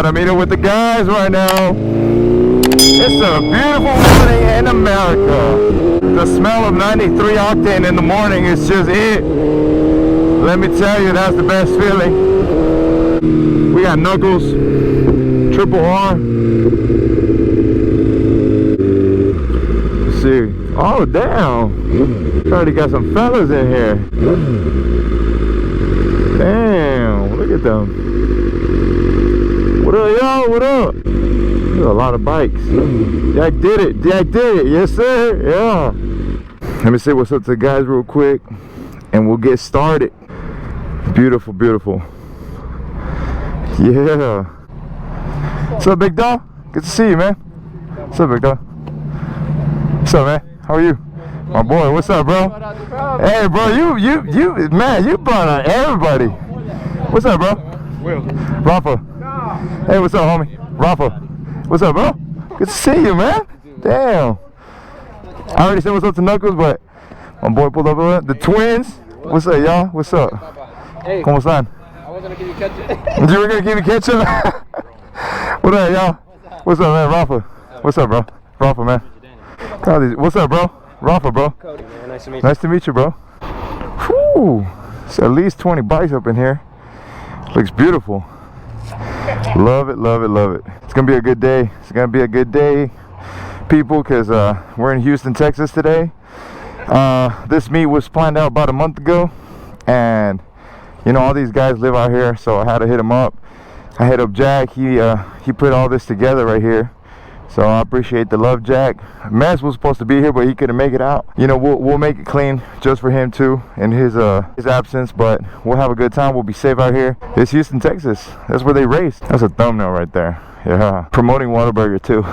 But I'm eating with the guys right now. It's a beautiful morning in America. The smell of 93 octane in the morning is just it. Let me tell you, that's the best feeling. We got Knuckles, Triple R. Let's see. Oh, damn. Already got some fellas in here. Damn, look at them. What up, y'all? What up? There's a lot of bikes. Jack did it. Jack did it. Yes, sir. Yeah. Let me see what's up to the guys real quick, and we'll get started. Beautiful, beautiful. Yeah. What's up, big dog? Good to see you, man. What's up, big dog? What's up, man? How are you? My boy, what's up, bro? Hey, bro, you, man, you brought on everybody. What's up, bro? Will. Rafa. Hey, what's up, homie? Rafa. What's up, bro? Good to see you, man. Damn. I already said what's up to Knuckles, but my boy pulled up with the twins. What's up, y'all? What's up? Hey. ¿Cómo están? I was gonna give you ketchup. You were gonna give me ketchup? What up, y'all? What's up, man? Rafa. What's up, bro? Rafa, man. What's up, bro? Rafa, bro. Cody, man. Nice to meet you. Nice to meet you, bro. Whew. It's at least 20 bikes up in here. Looks beautiful. Love it, love it, love it. It's gonna be a good day. It's gonna be a good day, people, because we're in Houston, Texas today. This meet was planned out about a month ago, and you know, all these guys live out here, so I had to hit them up. I hit up Jack. He put all this together right here, so I appreciate the love, Jack. Mez was supposed to be here, but he couldn't make it out. You know, we'll make it clean just for him too in his absence, but we'll have a good time. We'll be safe out here. It's Houston, Texas. That's where they race. That's a thumbnail right there. Yeah, promoting Whataburger too.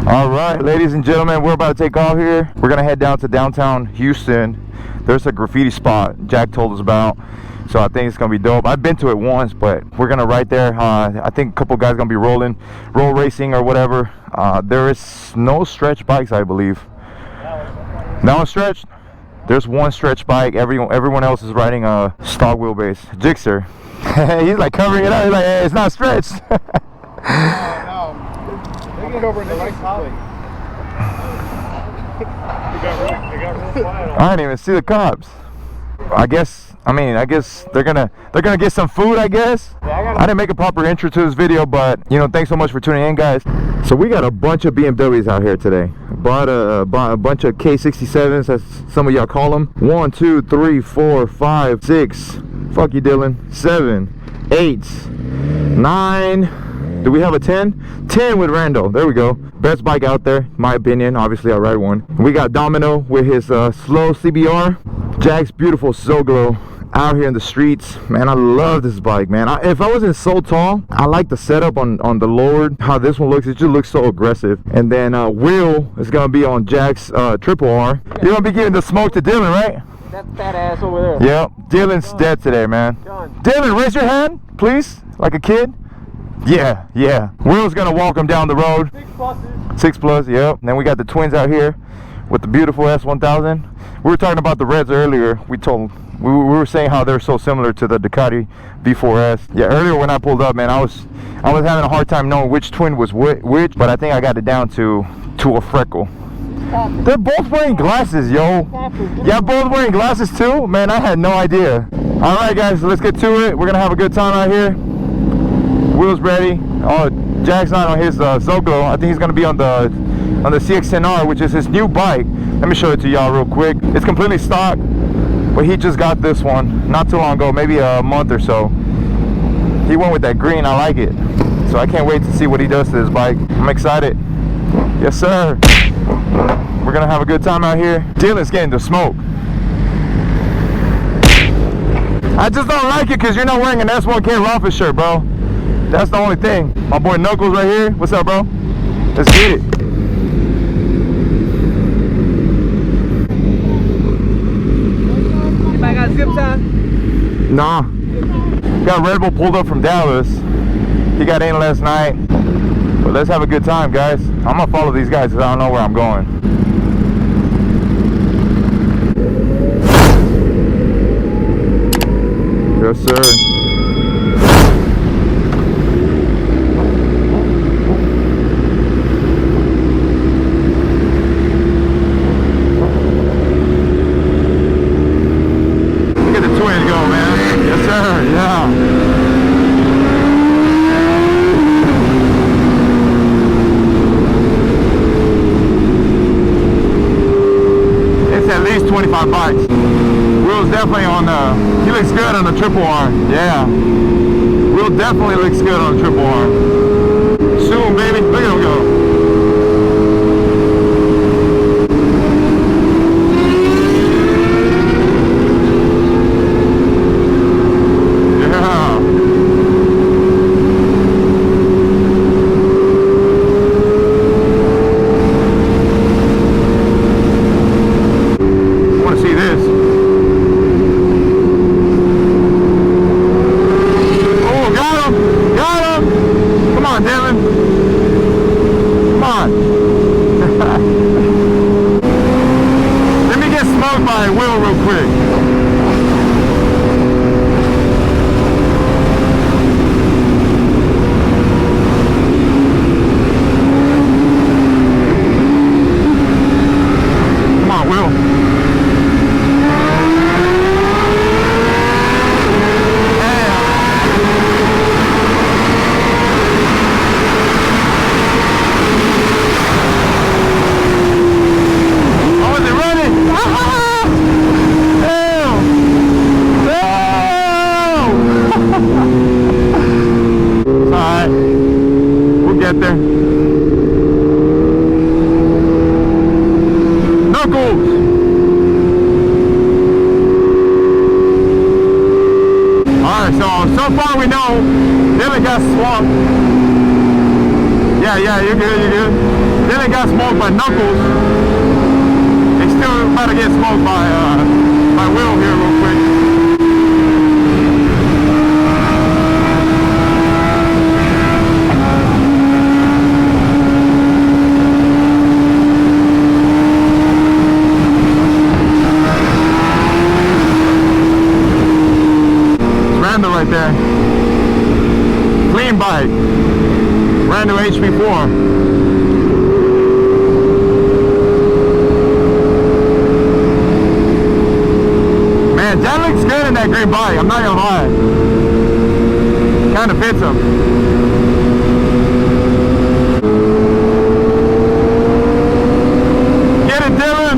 All right, ladies and gentlemen, we're about to take off here. We're gonna head down to downtown Houston. There's a graffiti spot Jack told us about, so I think it's gonna be dope. I've been to it once, but we're gonna right there. I think a couple guys gonna be roll racing or whatever. There is no stretch bikes, I believe. No stretch. There's one stretch bike. Everyone else is riding a stock wheelbase. Jixer. He's like covering it up. He's like, hey, it's not stretched. No. They can over in the right spot. I didn't even see the cops. I guess they're gonna get some food, I guess. I didn't make a proper intro to this video, but you know, thanks so much for tuning in, guys. So we got a bunch of BMWs out here today. Bought a bunch of K67s, as some of y'all call them. 1, 2, 3, 4, 5, 6. Fuck you, Dylan. 7, 8, 9. Do we have a 10? 10 with Randall. There we go. Best bike out there, my opinion. Obviously, I ride one. We got Domino with his slow CBR. Jack's beautiful Zoglo out here in the streets. Man, I love this bike, man. If I wasn't so tall, I like the setup on the lower. How this one looks, it just looks so aggressive. And then Will is gonna be on Jack's Triple R. You're gonna be giving the smoke to Dylan, right? That fat ass over there. Yep. Dylan's dead today, man. Dylan, raise your hand, please, like a kid. Yeah, yeah. Will's gonna walk him down the road. 6 pluses. 6 plus, yep. And then we got the twins out here with the beautiful S1000. We were talking about the Reds earlier. We were saying how they're so similar to the Ducati V4S. Yeah, earlier when I pulled up, man, I was having a hard time knowing which twin was which, but I think I got it down to a freckle. They're both wearing glasses, yo. Yeah, both wearing glasses too? Man, I had no idea. All right, guys, let's get to it. We're gonna have a good time out here. Will's ready. Oh, Jack's not on his Zoglo. I think he's gonna be on the CX-10R, which is his new bike. Let me show it to y'all real quick. It's completely stock, but he just got this one not too long ago, maybe a month or so. He went with that green. I like it, so I can't wait to see what he does to this bike. I'm excited. Yes, sir. We're gonna have a good time out here. Dylan's getting the smoke. I just don't like it because you're not wearing an S1K Rafa shirt, bro. That's the only thing. My boy Knuckles right here. What's up, bro? Let's get it. Anybody got zip time? Nah. Got Red Bull pulled up from Dallas. He got in last night. But let's have a good time, guys. I'm gonna follow these guys because I don't know where I'm going. Yes, sir. 25 bucks. Will's definitely on the, he looks good on the triple R. Yeah. Will definitely looks good on the triple R. Soon, baby. Look at him go. So far we know Dylan got swamped. Yeah, you're good, you're good. Dylan got smoked by Knuckles. They still about to get smoked by Will here real quick. Right there. Clean bike. Brand new HP4. Man, that looks good in that green bike. I'm not gonna lie. Kind of fits him. Get it, Dylan.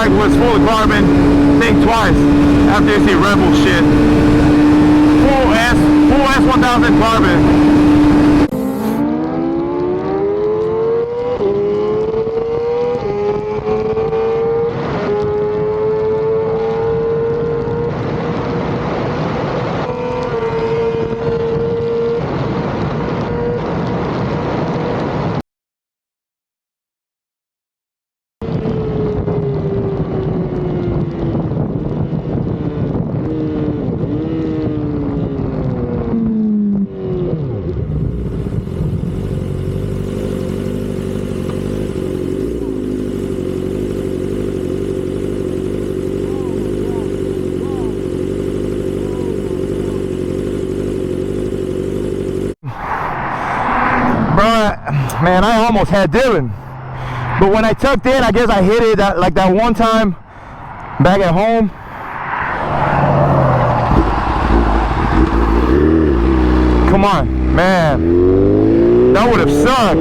Was full of carbon, think twice after you see Rebel shit. Full S1000 carbon. Man, I almost had Dylan. But when I tucked in, I guess I hit it like that one time back at home. Come on, man. That would have sucked.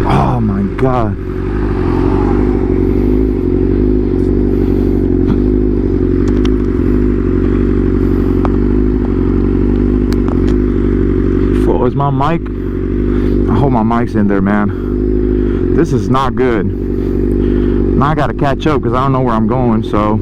Oh my God. Is my mic? I hope my mic's in there, man. This is not good. Now I gotta catch up because I don't know where I'm going, so.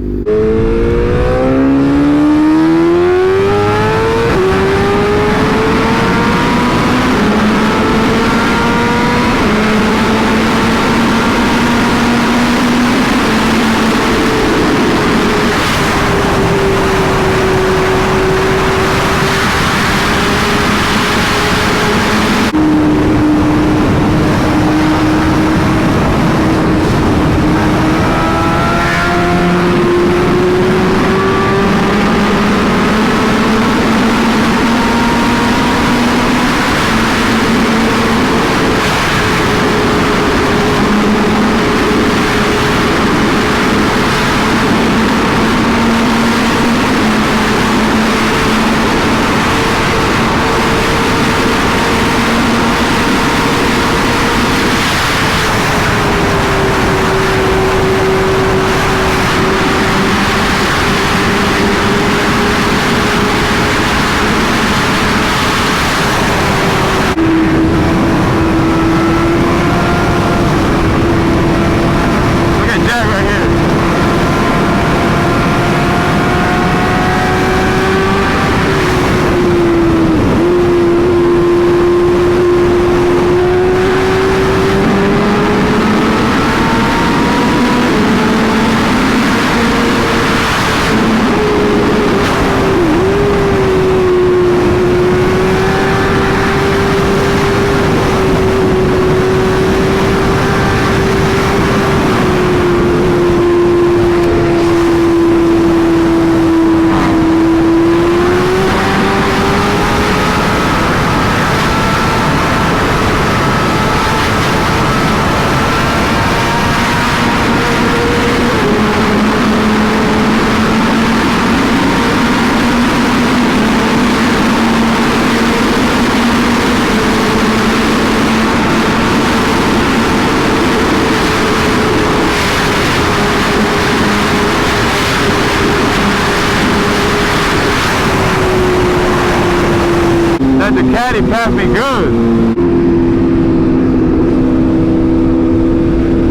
That Ducati passed me good.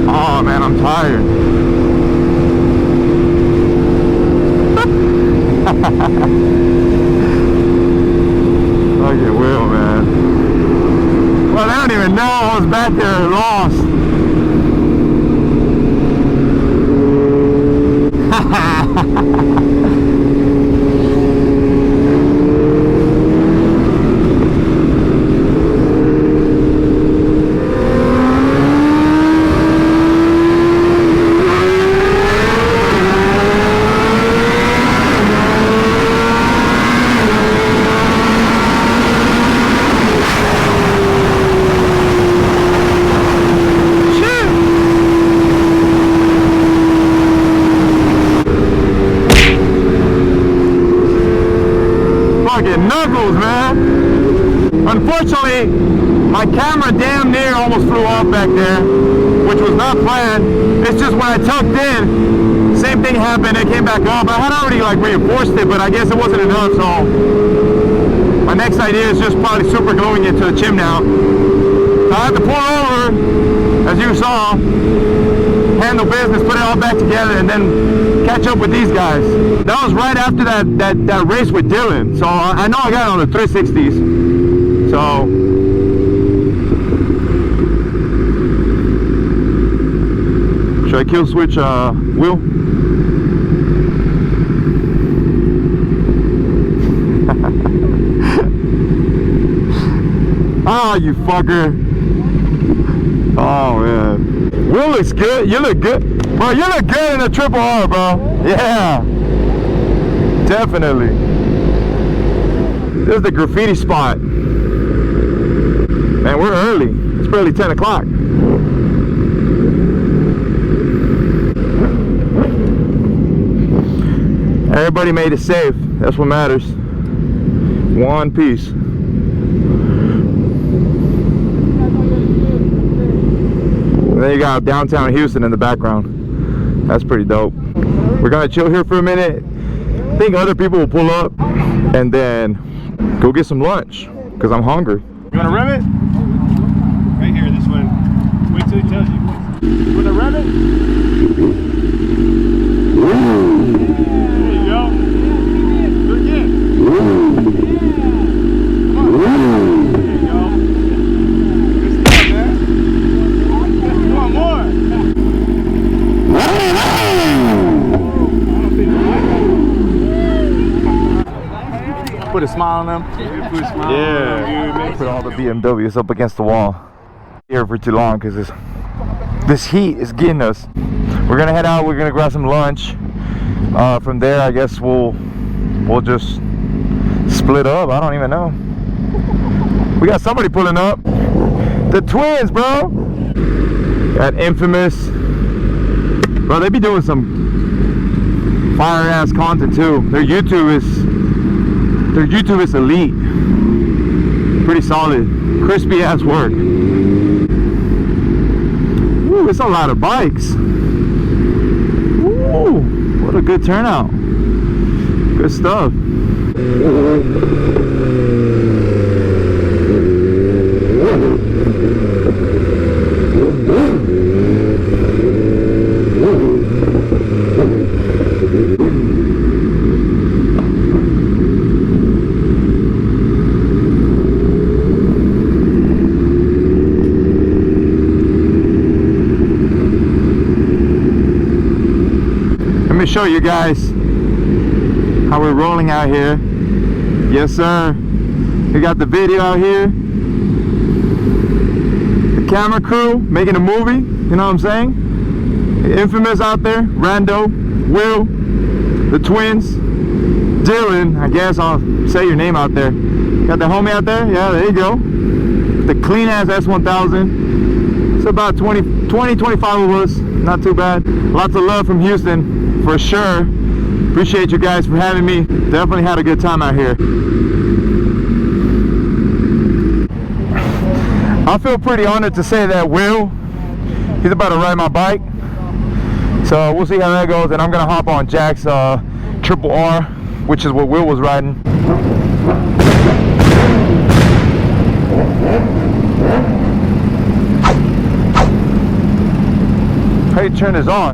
Oh man, I'm tired. Look at Will, man. Well, they don't even know I was back there lost. Knuckles, man. Unfortunately, my camera damn near almost flew off back there, which was not planned. It's just when I tucked in, same thing happened. It came back up. I had already like reinforced it, but I guess it wasn't enough. So my next idea is just probably super gluing it to the chim now. So I had to pull over, as you saw, handle business, put it all back together, and then catch up with these guys. That was right after that race with Dylan, so I know I got it on the 360s. So should I kill switch Will? Oh, you fucker. Oh man, Will looks good. You look good, bro. You look good in a triple R, bro. Yeah, definitely. This is the graffiti spot. Man, we're early. It's barely 10 o'clock. Everybody made it safe. That's what matters. One piece. And then you got downtown Houston in the background. That's pretty dope. We're gonna chill here for a minute. I think other people will pull up and then go get some lunch because I'm hungry. You wanna rev it? Right here, this one. Wait till he tells you. You wanna rev it? There you go. Do it again. Come on. There you go. Good stuff, man. Come on, more. Put a smile on them. Put a smile on them. Put all the BMWs up against the wall. Here for too long because this heat is getting us. We're gonna head out. We're gonna grab some lunch. From there, I guess we'll just split up. I don't even know. We got somebody pulling up. The twins, bro. That infamous. Bro, they be doing some fire ass content too. Their YouTube is elite. Pretty solid. Crispy ass work. Ooh, it's a lot of bikes. Ooh, what a good turnout. Good stuff. Let me show you guys how we're rolling out here. Yes, sir. We got the video out here. The camera crew making a movie. You know what I'm saying? The infamous out there. Rando, Will, the twins, Dylan. I guess I'll say your name out there. Got the homie out there. Yeah, there you go. The clean ass S1000. It's about 25 of us. Not too bad. Lots of love from Houston. For sure. Appreciate you guys for having me. Definitely had a good time out here. I feel pretty honored to say that Will, he's about to ride my bike. So we'll see how that goes. And I'm gonna hop on Jack's Triple R, which is what Will was riding. How do you turn this on?